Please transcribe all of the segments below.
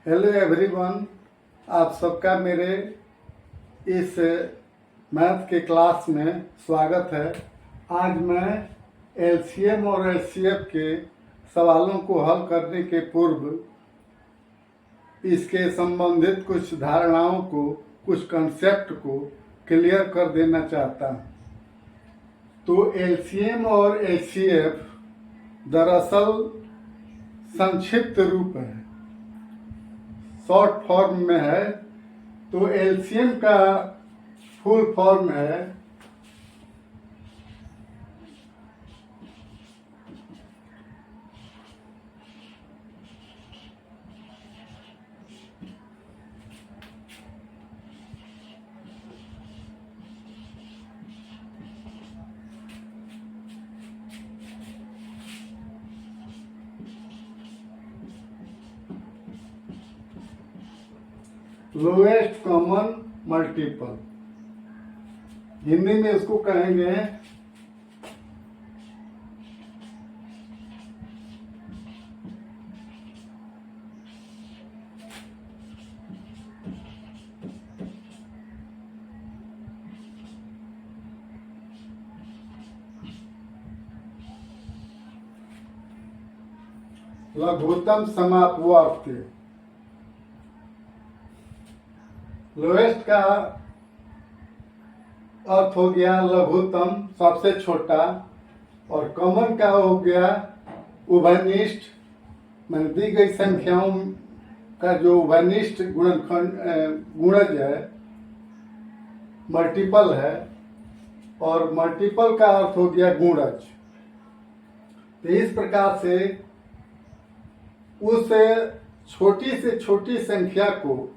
Hello everyone, आप सबका मेरे इस मैथ के क्लास में स्वागत है। आज मैं एलसीएम और एचसीएफ के सवालों को हल करने के पूर्व इसके संबंधित कुछ धारणाओं को, कुछ कंसेप्ट को क्लियर कर देना चाहता हूँ। तो एलसीएम और एचसीएफ दरअसल संक्षिप्त रूप है, शॉर्ट फॉर्म में है। तो एलसीएम का फुल फॉर्म है लोएस्ट कॉमन मल्टीपल। हिंदी में इसको कहेंगे लघुत्तम समापवर्ती। लोएस्ट का अर्थ हो गया लघुत्तम, सबसे छोटा, और कॉमन का हो गया उभयनिष्ठ, मान दी गई संख्याओं का जो उभयनिष्ठ गुणज है, मल्टीपल है, और मल्टीपल का अर्थ हो गया गुणज। तो इस प्रकार से उस छोटी से छोटी संख्या को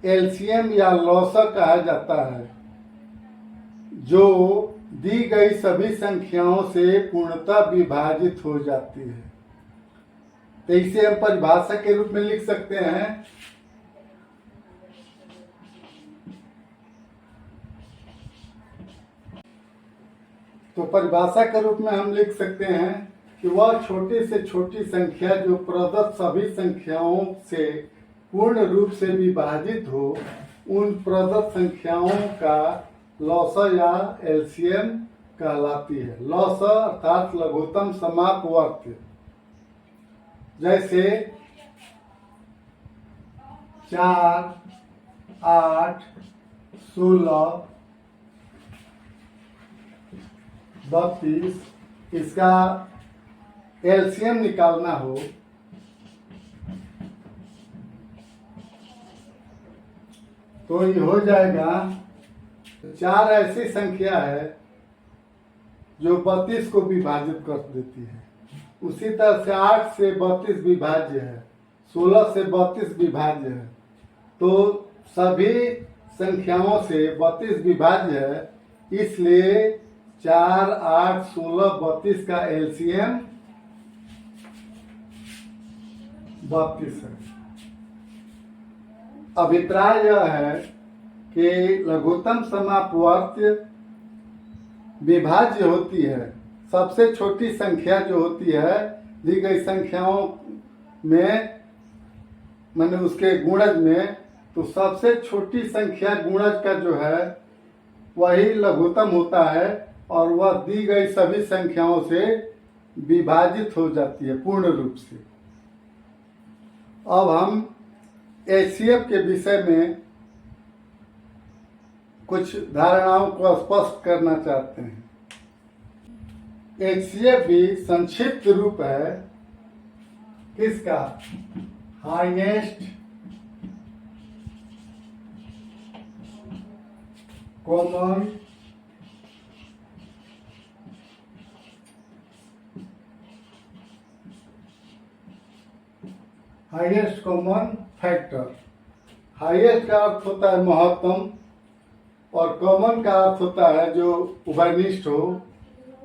एलसीएम या लॉसर कहा जाता है, जो दी गई सभी संख्याओं से पूर्णतः विभाजित हो जाती है। तो इसे हम परिभाषा के रूप में लिख सकते हैं तो परिभाषा के रूप में हम लिख सकते हैं कि वह छोटी से छोटी संख्या जो प्रदत्त सभी संख्याओं से पूर्ण रूप से विभाजित हो, उन प्रदत्त संख्याओं का लॉसर या एलसीएम कहलाती है। लॉसर अर्थात लघुत्तम समापवर्ती। जैसे 4, 8, 16, 32, इसका एलसीएम निकालना हो तो ये हो जाएगा, 4 ऐसी संख्या है जो 32 को विभाजित कर देती है। उसी तरह से 8 से 32 विभाज्य है, 16 से 32 विभाज्य है। तो सभी संख्याओं से 32 विभाज्य है, इसलिए 4, 8, 16, 32 का एलसीएम 32 है। अभिप्राय यह है कि लघुत्तम समापवर्ती विभाज्य होती है। सबसे छोटी संख्या जो होती है दी गई संख्याओं में, माने उसके गुणज में, तो सबसे छोटी संख्या गुणज का जो है वही लघुत्तम होता है, और वह दी गई सभी संख्याओं से विभाजित हो जाती है पूर्ण रूप से। अब हम एचसीएफ के विषय में कुछ धारणाओं को स्पष्ट करना चाहते हैं। एचसीएफ भी संक्षिप्त रूप है किसका? Highest common factor. हाईएस्ट का अर्थ होता है महत्तम, और कॉमन का अर्थ होता है जो उभयनिष्ठ हो,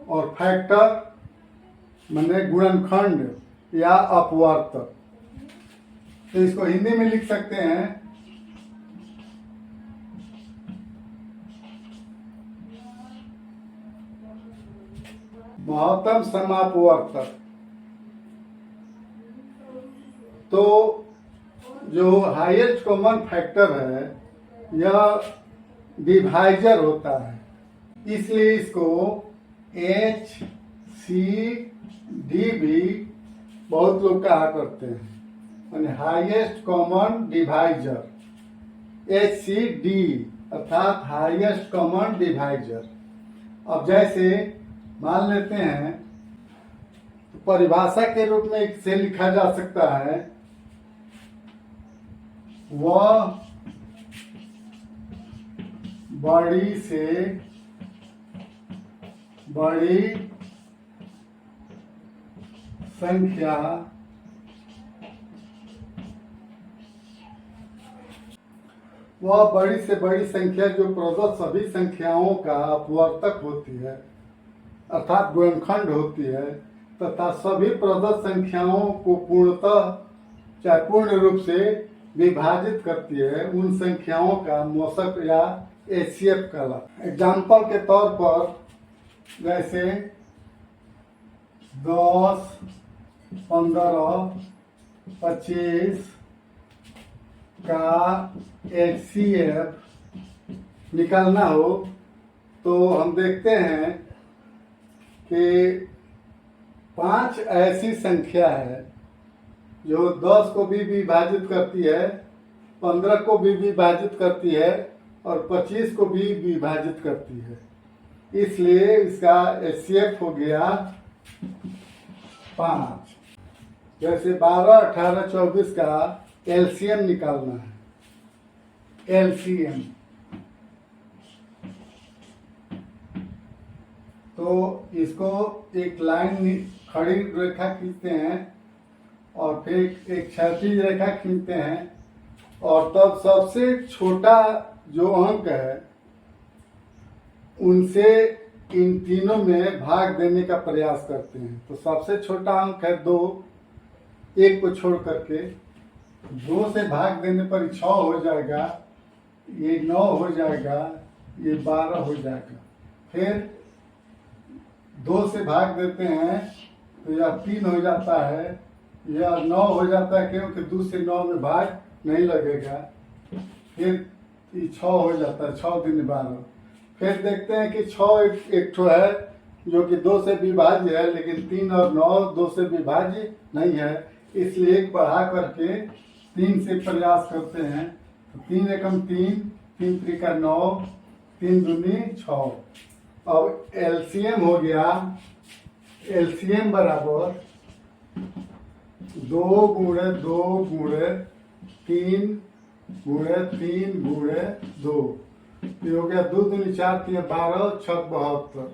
और फैक्टर माने गुणनखंड या अपवर्तक। तो इसको हिंदी में लिख सकते हैं महत्तम समापवर्तक। तो जो हाईएस्ट कॉमन फैक्टर है यह डिवाइजर होता है, इसलिए इसको HCD भी बहुत लोग कहा करते हैं, यानी हाईएस्ट कॉमन डिवाइजर, HCD अर्थात हाईएस्ट कॉमन डिवाइजर। अब जैसे मान लेते हैं तो परिभाषा के रूप में इसे लिखा जा सकता है, वह बड़ी से बड़ी संख्या वह बड़ी से बड़ी संख्या जो प्रदत्त सभी संख्याओं का अपवर्तक होती है अर्थात गुणनखंड होती है तथा सभी प्रदत्त संख्याओं को पूर्णतः चाहे पूर्ण रूप से विभाजित करती है, उन संख्याओं का मोसक या एचसीएफ कहलाता है। एग्जाम्पल के तौर पर जैसे 10, 15, 25 का HCF निकालना हो तो हम देखते हैं कि 5 ऐसी संख्या है जो 10 को भी विभाजित करती है, 15 को भी विभाजित करती है और 25 को भी विभाजित करती है, इसलिए इसका HCF हो गया 5। जैसे 12, 18, 24 का LCM निकालना है, LCM तो इसको एक लाइन खड़ी रेखा खींचते हैं और फिर एक क्षैतिज रेखा खींचते हैं और तब सबसे छोटा जो अंक है उनसे इन तीनों में भाग देने का प्रयास करते हैं। तो सबसे छोटा अंक है 2, 1 को छोड़ करके 2 से भाग देने पर 6 हो जाएगा, ये 9 हो जाएगा, ये 12 हो जाएगा। फिर 2 से भाग देते हैं तो यह 3 हो जाता है, यह 9 हो जाता है क्योंकि 2 से 9 में भाग नहीं लगेगा। फिर ये 6 हो जाता है, 6 दूनी 12। फिर देखते हैं कि 6 एक ठो है जो कि 2 से विभाज्य है, लेकिन 3 और 9 2 से विभाज्य नहीं है, इसलिए एक बढ़ा करके 3 से प्रयास करते हैं। तो 3 एकम 3, 3 त्रिका 9, 3 दूनी 6। अब LCM हो गया, LCM बराबर 2 गुणे 2 गुणे 3 गुणे 3 गुणे 2, ये हो गया 2 दूनी 4, 3 12, 6 72,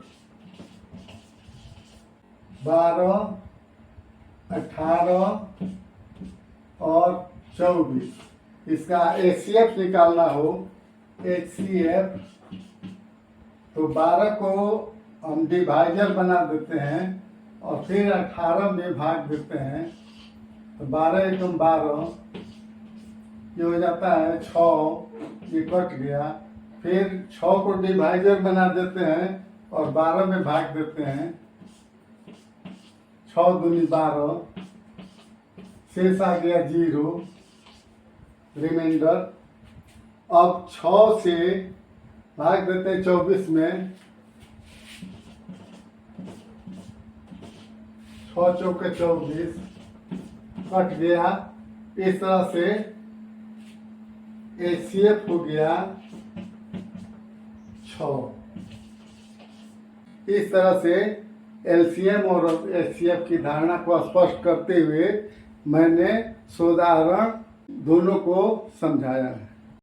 12, 18 और 24। इसका HCF निकालना हो, HCF तो 12 को हम डिवाइजर बना देते हैं और फिर 18 में भाग देते हैं, तो 12 एकम 12, ये हो जाता है 6, ये कट गया। फिर 6 को डिवाइजर बना देते हैं और 12 में भाग देते हैं, 6 दूनी 12, शेष आ गया 0 रिमाइंडर। अब 6 से भाग देते हैं 24 में, 6 चौके 24, कट गया। इस तरह से HCF हो गया 6। इस तरह से LCM और HCF की धारणा को स्पष्ट करते हुए मैंने सोदाहरण दोनों को समझाया है।